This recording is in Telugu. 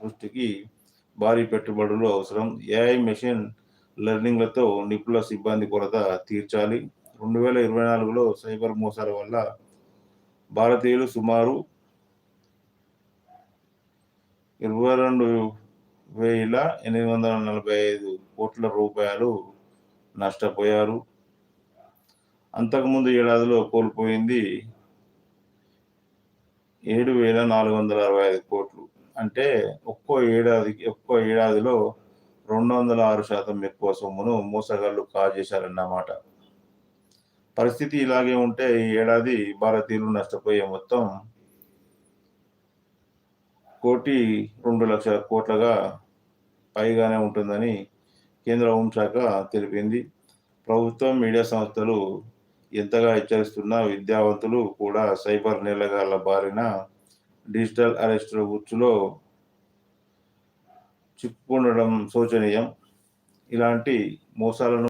సృష్టికి భారీ పెట్టుబడులు అవసరం. ఏఐ, మెషిన్ లెర్నింగ్‌లతో నిపుణుల సిబ్బంది కొరత తీర్చాలి. 2024లో సైబర్ మోసాల వల్ల భారతీయులు సుమారు 22,845 కోట్ల నష్టపోయారు. అంతకుముందు ఏడాదిలో కోల్పోయింది 7,465 కోట్లు. అంటే ఒక్కో ఏడాదిలో 206% ఎక్కువ సొమ్మును మోసగాళ్లు కాజేశారన్నమాట. పరిస్థితి ఇలాగే ఉంటే ఈ ఏడాది భారతీయులు నష్టపోయే మొత్తం 1,02,00,000 కోట్లగా పైగానే ఉంటుందని కేంద్ర హోంశాఖ తెలిపింది. ప్రభుత్వం, మీడియా సంస్థలు ఎంతగా హెచ్చరిస్తున్నా విద్యావంతులు కూడా సైబర్ నేరగాళ్ల బారిన, డిజిటల్ అరెస్టుల ఉచ్చులో చిక్కుకుండడం శోచనీయం. ఇలాంటి మోసాలను